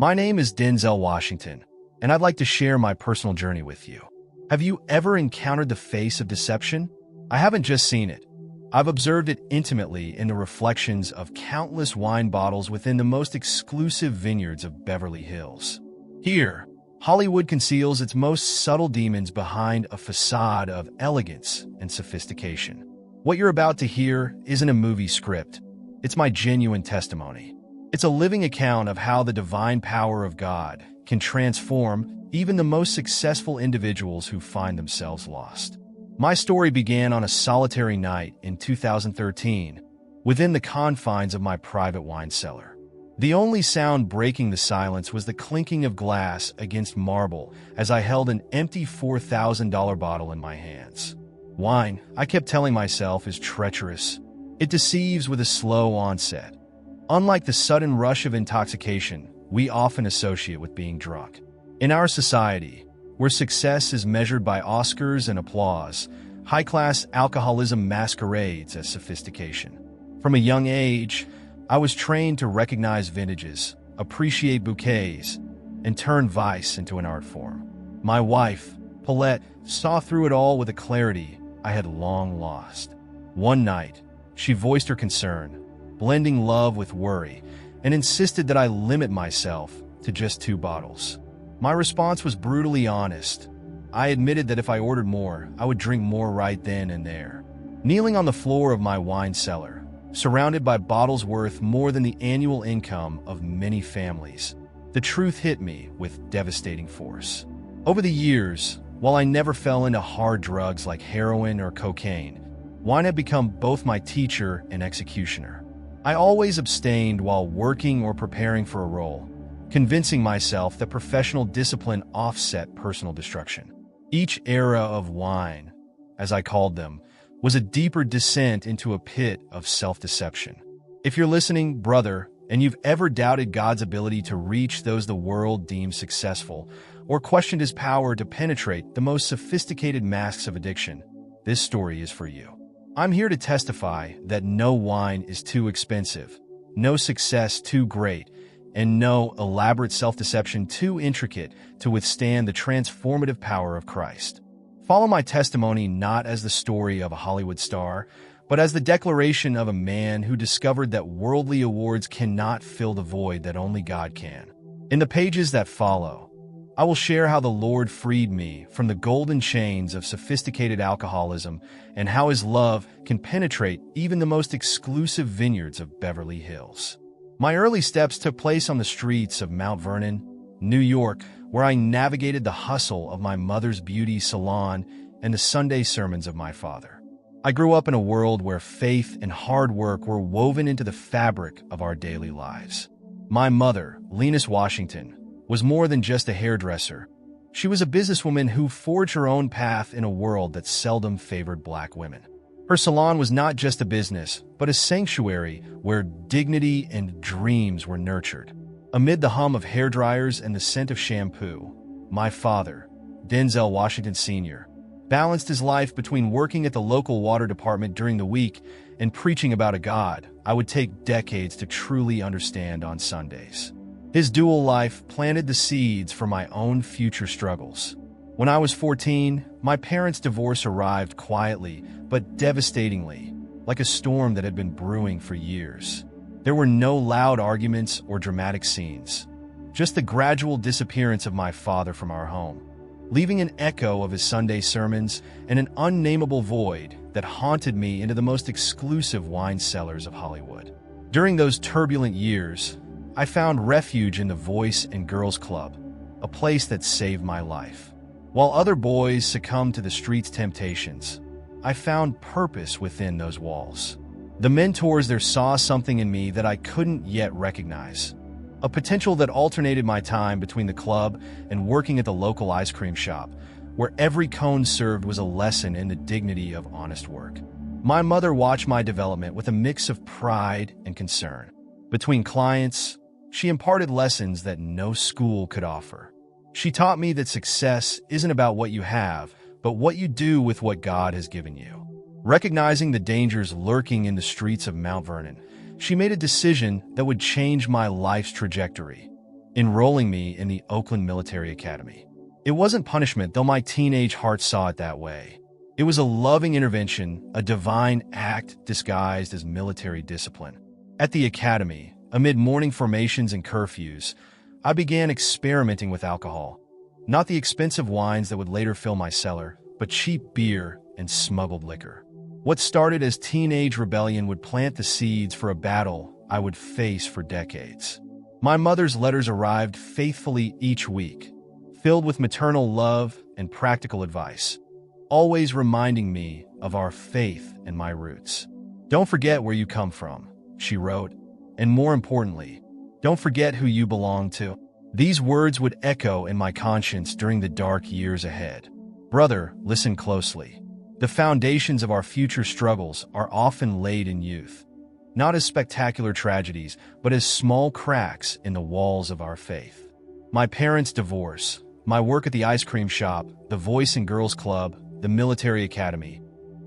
My name is Denzel Washington, and I'd like to share my personal journey with you. Have you ever encountered the face of deception? I haven't just seen it. I've observed it intimately in the reflections of countless wine bottles within the most exclusive vineyards of Beverly Hills. Here, Hollywood conceals its most subtle demons behind a facade of elegance and sophistication. What you're about to hear isn't a movie script. It's my genuine testimony. It's a living account of how the divine power of God can transform even the most successful individuals who find themselves lost. My story began on a solitary night in 2013, within the confines of my private wine cellar. The only sound breaking the silence was the clinking of glass against marble as I held an empty $4,000 bottle in my hands. Wine, I kept telling myself, is treacherous. It deceives with a slow onset. Unlike the sudden rush of intoxication we often associate with being drunk. In our society, where success is measured by Oscars and applause, high-class alcoholism masquerades as sophistication. From a young age, I was trained to recognize vintages, appreciate bouquets, and turn vice into an art form. My wife, Paulette, saw through it all with a clarity I had long lost. One night, she voiced her concern, blending love with worry, and insisted that I limit myself to just 2 bottles. My response was brutally honest. I admitted that if I ordered more, I would drink more right then and there. Kneeling on the floor of my wine cellar, surrounded by bottles worth more than the annual income of many families, the truth hit me with devastating force. Over the years, while I never fell into hard drugs like heroin or cocaine, wine had become both my teacher and executioner. I always abstained while working or preparing for a role, convincing myself that professional discipline offset personal destruction. Each era of wine, as I called them, was a deeper descent into a pit of self-deception. If you're listening, brother, and you've ever doubted God's ability to reach those the world deems successful, or questioned his power to penetrate the most sophisticated masks of addiction, this story is for you. I'm here to testify that no wine is too expensive, no success too great, and no elaborate self-deception too intricate to withstand the transformative power of Christ. Follow my testimony not as the story of a Hollywood star, but as the declaration of a man who discovered that worldly awards cannot fill the void that only God can. In the pages that follow, I will share how the Lord freed me from the golden chains of sophisticated alcoholism and how his love can penetrate even the most exclusive vineyards of Beverly Hills. My early steps took place on the streets of Mount Vernon, New York, where I navigated the hustle of my mother's beauty salon and the Sunday sermons of my father. I grew up in a world where faith and hard work were woven into the fabric of our daily lives. My mother, Lenus Washington, was more than just a hairdresser. She was a businesswoman who forged her own path in a world that seldom favored Black women. Her salon was not just a business, but a sanctuary where dignity and dreams were nurtured. Amid the hum of hairdryers and the scent of shampoo, my father, Denzel Washington Sr., balanced his life between working at the local water department during the week and preaching about a God I would take decades to truly understand on Sundays. His dual life planted the seeds for my own future struggles. When I was 14, my parents' divorce arrived quietly but devastatingly, like a storm that had been brewing for years. There were no loud arguments or dramatic scenes, just the gradual disappearance of my father from our home, leaving an echo of his Sunday sermons and an unnameable void that haunted me into the most exclusive wine cellars of Hollywood. During those turbulent years, I found refuge in the Boys and Girls Club, a place that saved my life. While other boys succumbed to the street's temptations, I found purpose within those walls. The mentors there saw something in me that I couldn't yet recognize, a potential that alternated my time between the club and working at the local ice cream shop, where every cone served was a lesson in the dignity of honest work. My mother watched my development with a mix of pride and concern. Between clients, she imparted lessons that no school could offer. She taught me that success isn't about what you have, but what you do with what God has given you. Recognizing the dangers lurking in the streets of Mount Vernon, she made a decision that would change my life's trajectory. enrolling me in the Oakland Military Academy. It wasn't punishment, though my teenage heart saw it that way. It was a loving intervention, a divine act disguised as military discipline. At the academy, amid morning formations and curfews, I began experimenting with alcohol. Not the expensive wines that would later fill my cellar, but cheap beer and smuggled liquor. What started as teenage rebellion would plant the seeds for a battle I would face for decades. My mother's letters arrived faithfully each week, filled with maternal love and practical advice, always reminding me of our faith and my roots. "Don't forget where you come from," she wrote, "and more importantly, don't forget who you belong to." These words would echo in my conscience during the dark years ahead. Brother, listen closely. The foundations of our future struggles are often laid in youth, not as spectacular tragedies, but as small cracks in the walls of our faith. My parents' divorce, my work at the ice cream shop, the Boys and Girls Club, the military academy,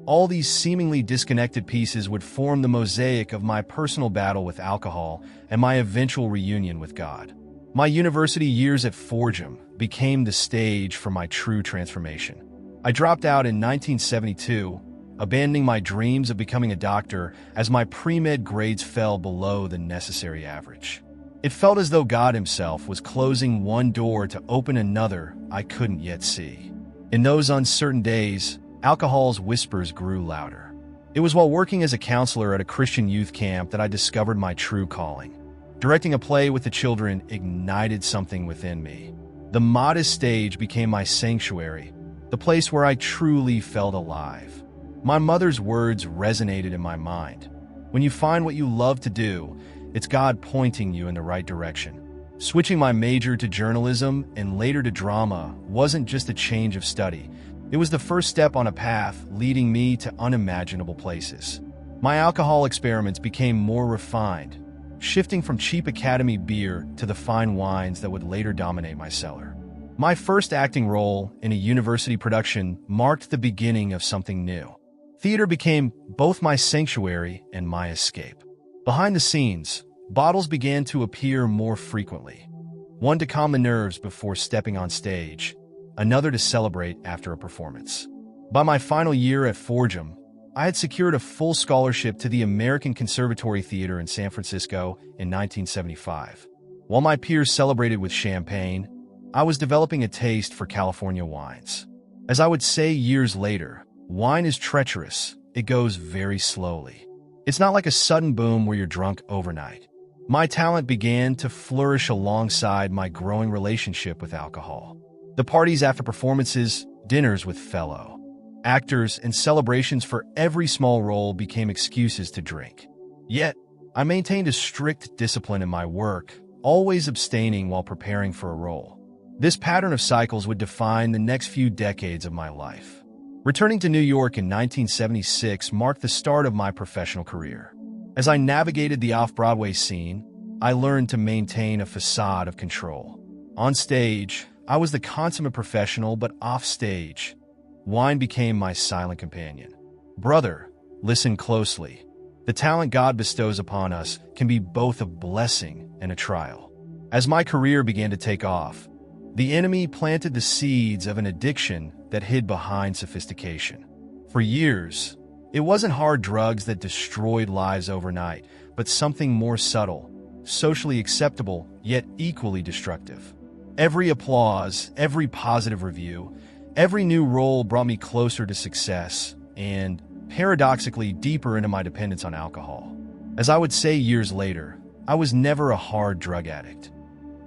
all these seemingly disconnected pieces would form the mosaic of my personal battle with alcohol and my eventual reunion with God. My university years at Fordham became the stage for my true transformation. I dropped out in 1972, abandoning my dreams of becoming a doctor as my pre-med grades fell below the necessary average. It felt as though God himself was closing one door to open another I couldn't yet see. In those uncertain days, alcohol's whispers grew louder. It was while working as a counselor at a Christian youth camp that I discovered my true calling. Directing a play with the children ignited something within me. The modest stage became my sanctuary, the place where I truly felt alive. My mother's words resonated in my mind. When you find what you love to do, it's God pointing you in the right direction. Switching my major to journalism and later to drama wasn't just a change of study. It was the first step on a path leading me to unimaginable places. My alcohol experiments became more refined, shifting from cheap academy beer to the fine wines that would later dominate my cellar. My first acting role in a university production marked the beginning of something new. Theater became both my sanctuary and my escape. Behind the scenes, bottles began to appear more frequently. One to calm the nerves before stepping on stage, another to celebrate after a performance. By my final year at Fordham, I had secured a full scholarship to the American Conservatory Theater in San Francisco in 1975. While my peers celebrated with champagne, I was developing a taste for California wines. As I would say years later, wine is treacherous. It goes very slowly. It's not like a sudden boom where you're drunk overnight. My talent began to flourish alongside my growing relationship with alcohol. The parties after performances, dinners with fellow actors, and celebrations for every small role became excuses to drink. Yet, I maintained a strict discipline in my work, always abstaining while preparing for a role. This pattern of cycles would define the next few decades of my life. Returning to New York in 1976 marked the start of my professional career. As I navigated the off-Broadway scene, I learned to maintain a facade of control. On stage, I was the consummate professional, but off-stage, wine became my silent companion. Brother, listen closely. The talent God bestows upon us can be both a blessing and a trial. As my career began to take off, the enemy planted the seeds of an addiction that hid behind sophistication. For years, it wasn't hard drugs that destroyed lives overnight, but something more subtle, socially acceptable, yet equally destructive. Every applause, every positive review, every new role brought me closer to success and, paradoxically, deeper into my dependence on alcohol. As I would say years later, I was never a hard drug addict.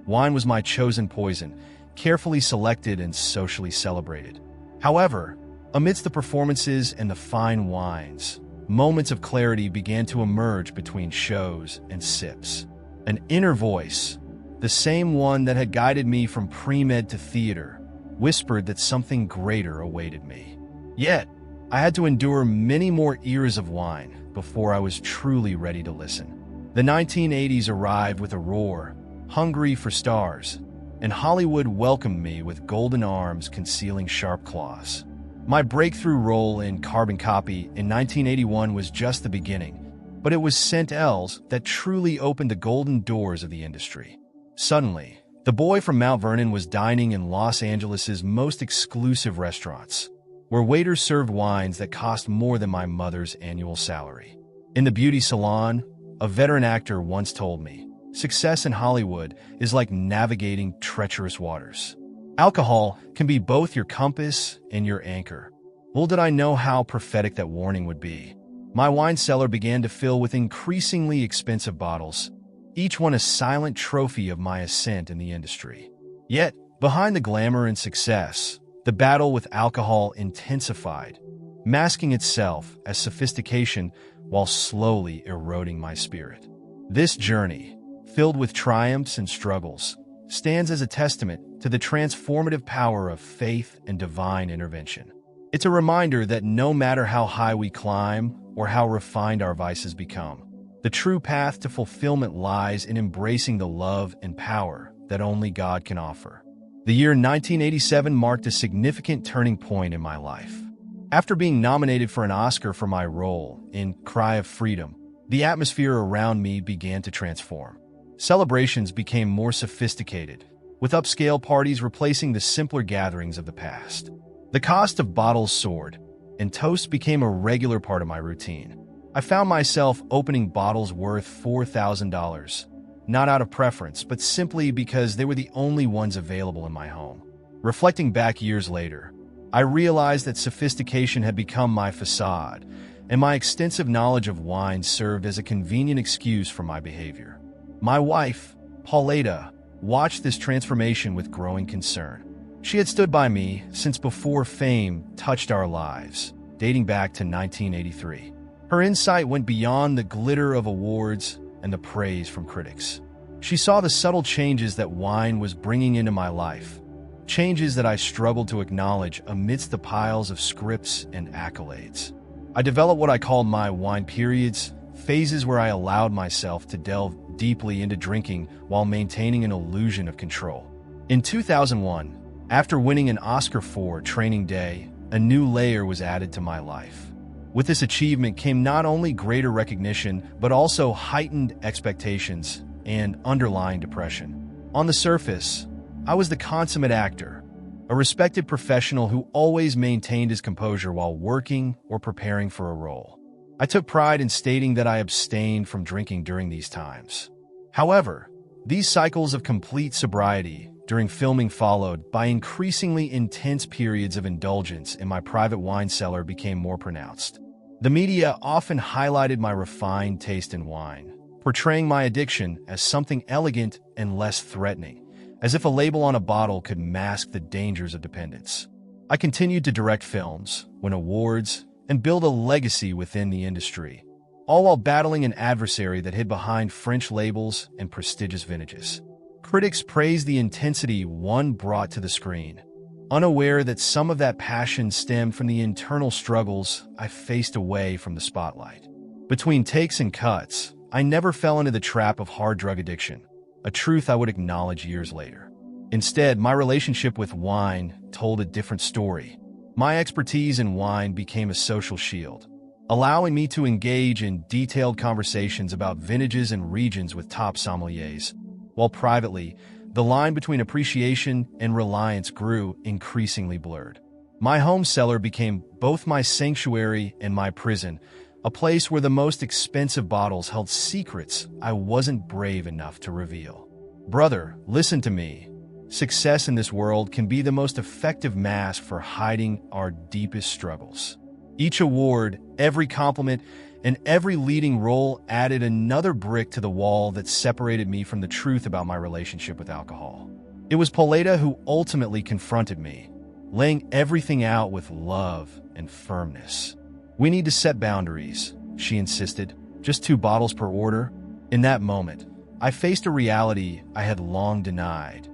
Wine was my chosen poison, carefully selected and socially celebrated. However, amidst the performances and the fine wines, moments of clarity began to emerge between shows and sips. An inner voice, the same one that had guided me from pre-med to theater, whispered that something greater awaited me. Yet, I had to endure many more ears of wine before I was truly ready to listen. The 1980s arrived with a roar, hungry for stars, and Hollywood welcomed me with golden arms concealing sharp claws. My breakthrough role in Carbon Copy in 1981 was just the beginning, but it was St. L's that truly opened the golden doors of the industry. Suddenly, The boy from Mount Vernon was dining in Los Angeles' most exclusive restaurants, where waiters served wines that cost more than my mother's annual salary. In the beauty salon, a veteran actor once told me, "Success in Hollywood is like navigating treacherous waters. Alcohol can be both your compass and your anchor." Little did I know how prophetic that warning would be. My wine cellar began to fill with increasingly expensive bottles, each one a silent trophy of my ascent in the industry. Yet, behind the glamour and success, the battle with alcohol intensified, masking itself as sophistication while slowly eroding my spirit. This journey, filled with triumphs and struggles, stands as a testament to the transformative power of faith and divine intervention. It's a reminder that no matter how high we climb or how refined our vices become, the true path to fulfillment lies in embracing the love and power that only God can offer. The year 1987 marked a significant turning point in my life. After being nominated for an Oscar for my role in Cry of Freedom, the atmosphere around me began to transform. Celebrations became more sophisticated, with upscale parties replacing the simpler gatherings of the past. The cost of bottles soared, and toasts became a regular part of my routine. I found myself opening bottles worth $4,000, not out of preference, but simply because they were the only ones available in my home. Reflecting back years later, I realized that sophistication had become my facade, and my extensive knowledge of wine served as a convenient excuse for my behavior. My wife, Pauletta, watched this transformation with growing concern. She had stood by me since before fame touched our lives, dating back to 1983. Her insight went beyond the glitter of awards and the praise from critics. She saw the subtle changes that wine was bringing into my life, changes that I struggled to acknowledge amidst the piles of scripts and accolades. I developed what I called my wine periods, phases where I allowed myself to delve deeply into drinking while maintaining an illusion of control. In 2001, after winning an Oscar for Training Day, a new layer was added to my life. With this achievement came not only greater recognition, but also heightened expectations and underlying depression. On the surface, I was the consummate actor, a respected professional who always maintained his composure while working or preparing for a role. I took pride in stating that I abstained from drinking during these times. However, these cycles of complete sobriety during filming followed by increasingly intense periods of indulgence in my private wine cellar became more pronounced. The media often highlighted my refined taste in wine, portraying my addiction as something elegant and less threatening, as if a label on a bottle could mask the dangers of dependence. I continued to direct films, win awards, and build a legacy within the industry, all while battling an adversary that hid behind French labels and prestigious vintages. Critics praised the intensity one brought to the screen, unaware that some of that passion stemmed from the internal struggles I faced away from the spotlight. Between takes and cuts, I never fell into the trap of hard drug addiction, a truth I would acknowledge years later. Instead, my relationship with wine told a different story. My expertise in wine became a social shield, allowing me to engage in detailed conversations about vintages and regions with top sommeliers, while privately, the line between appreciation and reliance grew increasingly blurred. My home cellar became both my sanctuary and my prison, a place where the most expensive bottles held secrets I wasn't brave enough to reveal. Brother, listen to me. Success in this world can be the most effective mask for hiding our deepest struggles. Each award, every compliment, and every leading role added another brick to the wall that separated me from the truth about my relationship with alcohol. It was Pauletta who ultimately confronted me, laying everything out with love and firmness. "We need to set boundaries," she insisted. "Just 2 bottles per order?" In that moment, I faced a reality I had long denied.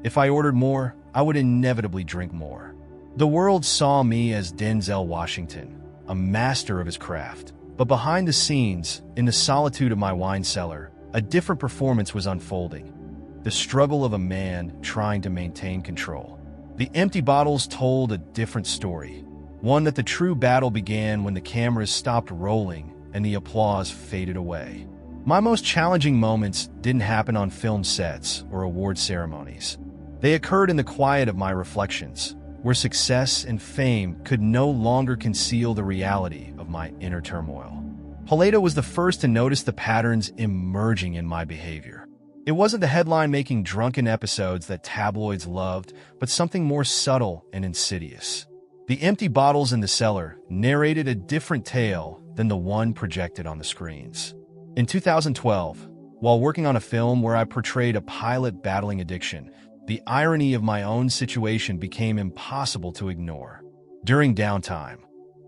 If I ordered more, I would inevitably drink more. The world saw me as Denzel Washington, a master of his craft. But behind the scenes, in the solitude of my wine cellar, a different performance was unfolding. The struggle of a man trying to maintain control. The empty bottles told a different story, one that the true battle began when the cameras stopped rolling and the applause faded away. My most challenging moments didn't happen on film sets or award ceremonies. They occurred in the quiet of my reflections, where success and fame could no longer conceal the reality of my inner turmoil. Plato was the first to notice the patterns emerging in my behavior. It wasn't the headline-making drunken episodes that tabloids loved, but something more subtle and insidious. The empty bottles in the cellar narrated a different tale than the one projected on the screens. In 2012, while working on a film where I portrayed a pilot battling addiction, the irony of my own situation became impossible to ignore. During downtime,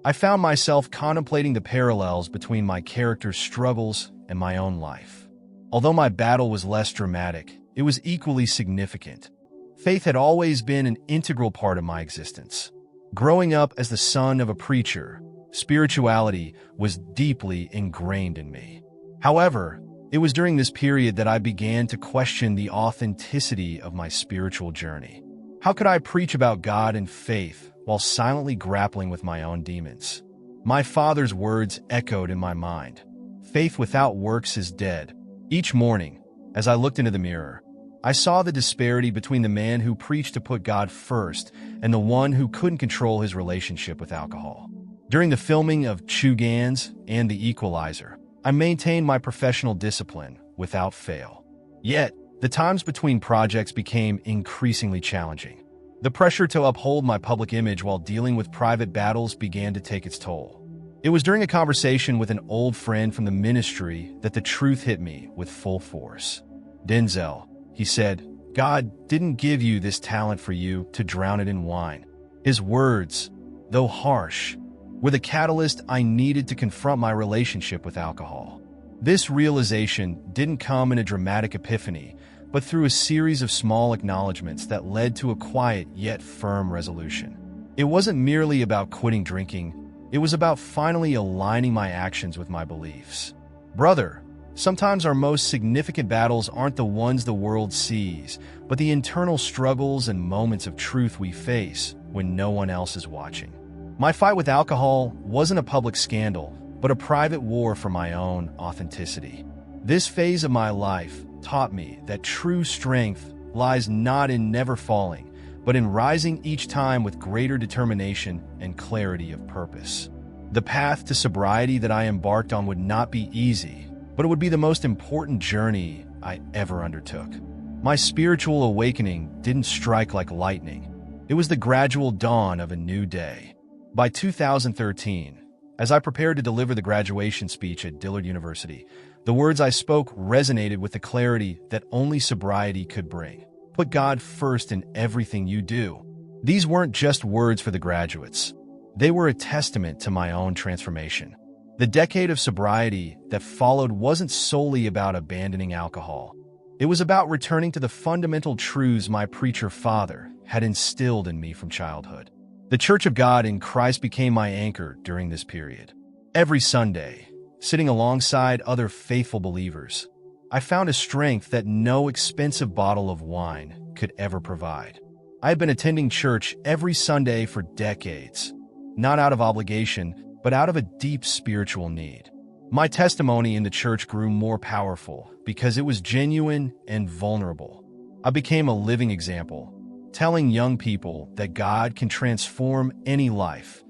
I found myself contemplating the parallels between my character's struggles and my own life. Although my battle was less dramatic, it was equally significant. Faith had always been an integral part of my existence. Growing up as the son of a preacher, spirituality was deeply ingrained in me. However, it was during this period that I began to question the authenticity of my spiritual journey. How could I preach about God and faith while silently grappling with my own demons? My father's words echoed in my mind. Faith without works is dead. Each morning, as I looked into the mirror, I saw the disparity between the man who preached to put God first and the one who couldn't control his relationship with alcohol. During the filming of Chew Gans and The Equalizer, I maintained my professional discipline without fail. Yet, the times between projects became increasingly challenging. The pressure to uphold my public image while dealing with private battles began to take its toll. It was during a conversation with an old friend from the ministry that the truth hit me with full force. "Denzel," he said, "God didn't give you this talent for you to drown it in wine." His words, though harsh, were the catalyst I needed to confront my relationship with alcohol. This realization didn't come in a dramatic epiphany, but through a series of small acknowledgments that led to a quiet yet firm resolution. It wasn't merely about quitting drinking. It was about finally aligning my actions with my beliefs. Brother, sometimes our most significant battles aren't the ones the world sees, but the internal struggles and moments of truth we face when no one else is watching. My fight with alcohol wasn't a public scandal, but a private war for my own authenticity. This phase of my life taught me that true strength lies not in never falling, but in rising each time with greater determination and clarity of purpose. The path to sobriety that I embarked on would not be easy, but it would be the most important journey I ever undertook. My spiritual awakening didn't strike like lightning. It was the gradual dawn of a new day. By 2013, as I prepared to deliver the graduation speech at Dillard University, the words I spoke resonated with the clarity that only sobriety could bring. Put God first in everything you do. These weren't just words for the graduates. They were a testament to my own transformation. The decade of sobriety that followed wasn't solely about abandoning alcohol. It was about returning to the fundamental truths my preacher father had instilled in me from childhood. The Church of God in Christ became my anchor during this period. Every Sunday, sitting alongside other faithful believers, I found a strength that no expensive bottle of wine could ever provide. I had been attending church every Sunday for decades, not out of obligation, but out of a deep spiritual need. My testimony in the church grew more powerful because it was genuine and vulnerable. I became a living example, telling young people that God can transform any life,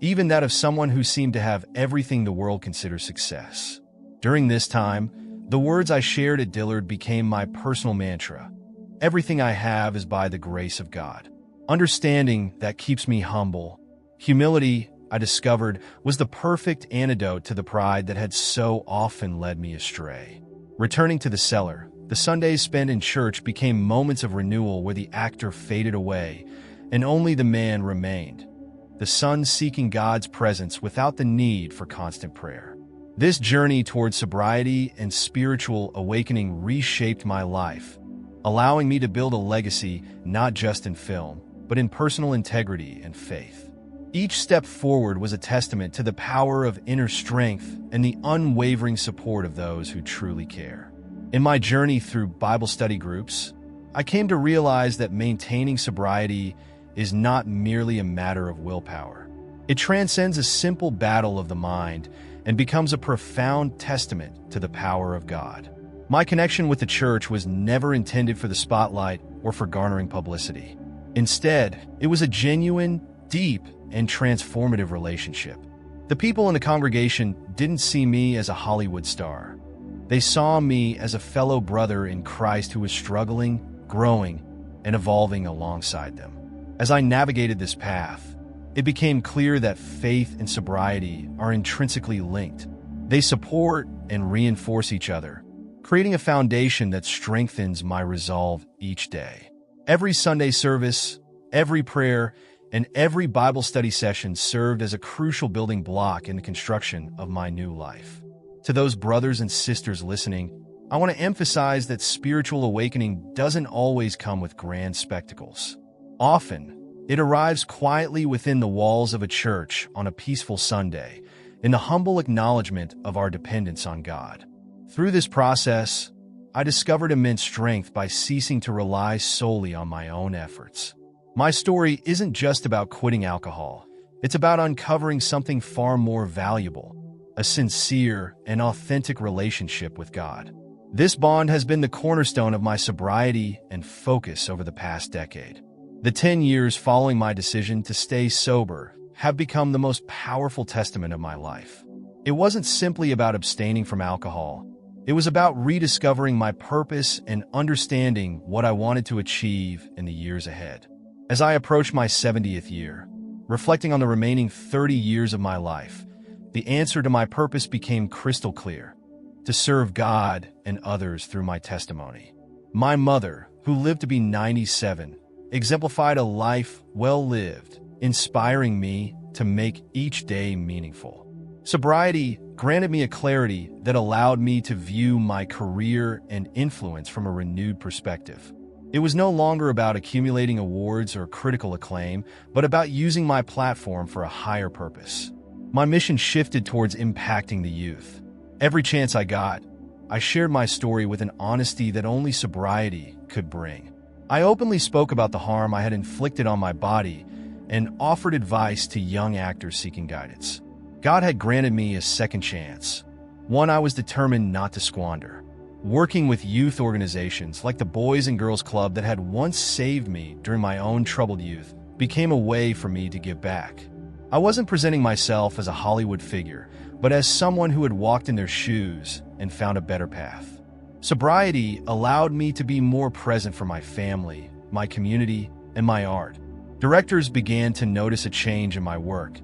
even that of someone who seemed to have everything the world considers success. During this time, the words I shared at Dillard became my personal mantra. Everything I have is by the grace of God. Understanding that keeps me humble. Humility, I discovered, was the perfect antidote to the pride that had so often led me astray. Returning to the cellar, the Sundays spent in church became moments of renewal where the actor faded away and only the man remained, the son seeking God's presence without the need for constant prayer. This journey toward sobriety and spiritual awakening reshaped my life, allowing me to build a legacy not just in film, but in personal integrity and faith. Each step forward was a testament to the power of inner strength and the unwavering support of those who truly care. In my journey through Bible study groups, I came to realize that maintaining sobriety is not merely a matter of willpower. It transcends a simple battle of the mind and becomes a profound testament to the power of God. My connection with the church was never intended for the spotlight or for garnering publicity. Instead, it was a genuine, deep, and transformative relationship. The people in the congregation didn't see me as a Hollywood star. They saw me as a fellow brother in Christ who was struggling, growing, and evolving alongside them. As I navigated this path, it became clear that faith and sobriety are intrinsically linked. They support and reinforce each other, creating a foundation that strengthens my resolve each day. Every Sunday service, every prayer, and every Bible study session served as a crucial building block in the construction of my new life. To those brothers and sisters listening, I want to emphasize that spiritual awakening doesn't always come with grand spectacles. Often, it arrives quietly within the walls of a church on a peaceful Sunday, in the humble acknowledgement of our dependence on God. Through this process, I discovered immense strength by ceasing to rely solely on my own efforts. My story isn't just about quitting alcohol. It's about uncovering something far more valuable, a sincere and authentic relationship with God. This bond has been the cornerstone of my sobriety and focus over the past decade. The 10 years following my decision to stay sober have become the most powerful testament of my life. It wasn't simply about abstaining from alcohol. It was about rediscovering my purpose and understanding what I wanted to achieve in the years ahead. As I approached my 70th year, reflecting on the remaining 30 years of my life, the answer to my purpose became crystal clear: to serve God and others through my testimony. My mother, who lived to be 97, exemplified a life well lived, inspiring me to make each day meaningful. Sobriety granted me a clarity that allowed me to view my career and influence from a renewed perspective. It was no longer about accumulating awards or critical acclaim, but about using my platform for a higher purpose. My mission shifted towards impacting the youth. Every chance I got, I shared my story with an honesty that only sobriety could bring. I openly spoke about the harm I had inflicted on my body and offered advice to young actors seeking guidance. God had granted me a second chance, one I was determined not to squander. Working with youth organizations like the Boys and Girls Club that had once saved me during my own troubled youth became a way for me to give back. I wasn't presenting myself as a Hollywood figure, but as someone who had walked in their shoes and found a better path. Sobriety allowed me to be more present for my family, my community, and my art. Directors began to notice a change in my work.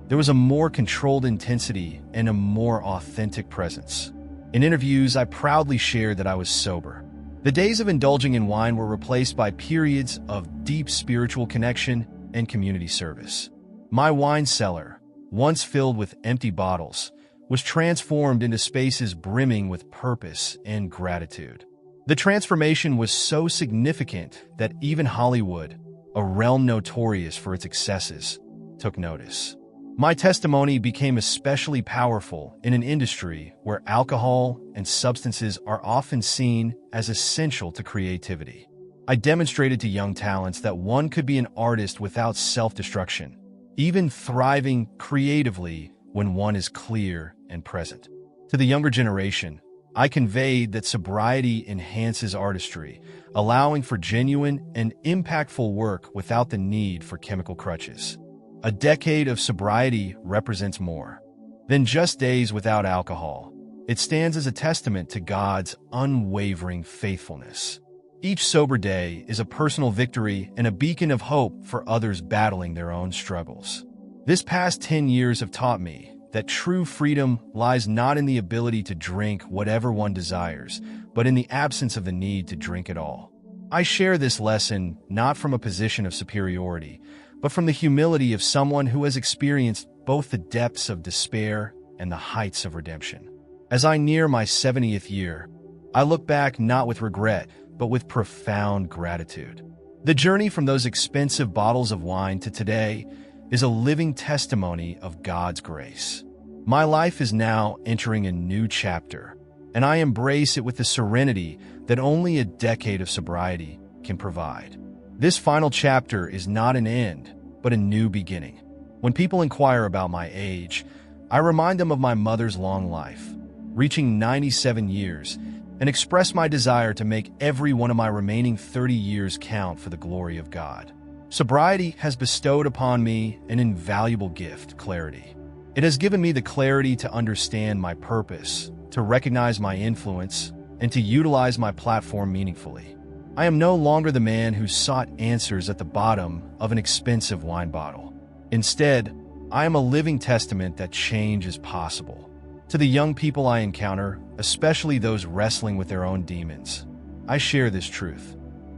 There was a more controlled intensity and a more authentic presence. In interviews, I proudly shared that I was sober. The days of indulging in wine were replaced by periods of deep spiritual connection and community service. My wine cellar, once filled with empty bottles, was transformed into spaces brimming with purpose and gratitude. The transformation was so significant that even Hollywood, a realm notorious for its excesses, took notice. My testimony became especially powerful in an industry where alcohol and substances are often seen as essential to creativity. I demonstrated to young talents that one could be an artist without self-destruction, even thriving creatively when one is clear and present. To the younger generation, I conveyed that sobriety enhances artistry, allowing for genuine and impactful work without the need for chemical crutches. A decade of sobriety represents more than just days without alcohol. It stands as a testament to God's unwavering faithfulness. Each sober day is a personal victory and a beacon of hope for others battling their own struggles. This past 10 years have taught me that true freedom lies not in the ability to drink whatever one desires, but in the absence of the need to drink at all. I share this lesson not from a position of superiority, but from the humility of someone who has experienced both the depths of despair and the heights of redemption. As I near my 70th year, I look back not with regret, but with profound gratitude. The journey from those expensive bottles of wine to today is a living testimony of God's grace. My life is now entering a new chapter, and I embrace it with the serenity that only a decade of sobriety can provide. This final chapter is not an end, but a new beginning. When people inquire about my age, I remind them of my mother's long life, reaching 97 years, and express my desire to make every one of my remaining 30 years count for the glory of God. Sobriety has bestowed upon me an invaluable gift, clarity. It has given me the clarity to understand my purpose, to recognize my influence, and to utilize my platform meaningfully. I am no longer the man who sought answers at the bottom of an expensive wine bottle. Instead, I am a living testament that change is possible. To the young people I encounter, especially those wrestling with their own demons, I share this truth.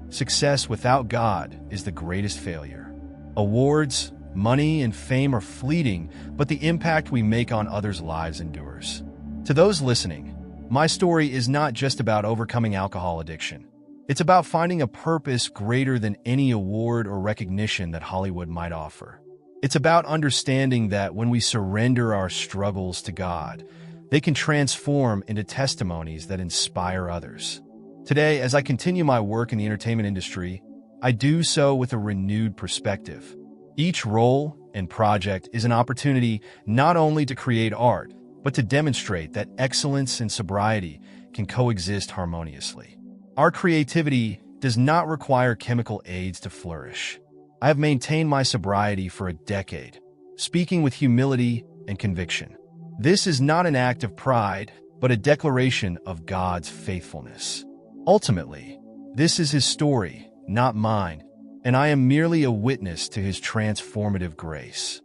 Success without God is the greatest failure. Awards, money, and fame are fleeting, but the impact we make on others' lives endures. To those listening, my story is not just about overcoming alcohol addiction. It's about finding a purpose greater than any award or recognition that Hollywood might offer. It's about understanding that when we surrender our struggles to God, they can transform into testimonies that inspire others. Today, as I continue my work in the entertainment industry, I do so with a renewed perspective. Each role and project is an opportunity not only to create art, but to demonstrate that excellence and sobriety can coexist harmoniously. Our creativity does not require chemical aids to flourish. I have maintained my sobriety for a decade, speaking with humility and conviction. This is not an act of pride, but a declaration of God's faithfulness. Ultimately, this is His story, not mine, and I am merely a witness to His transformative grace.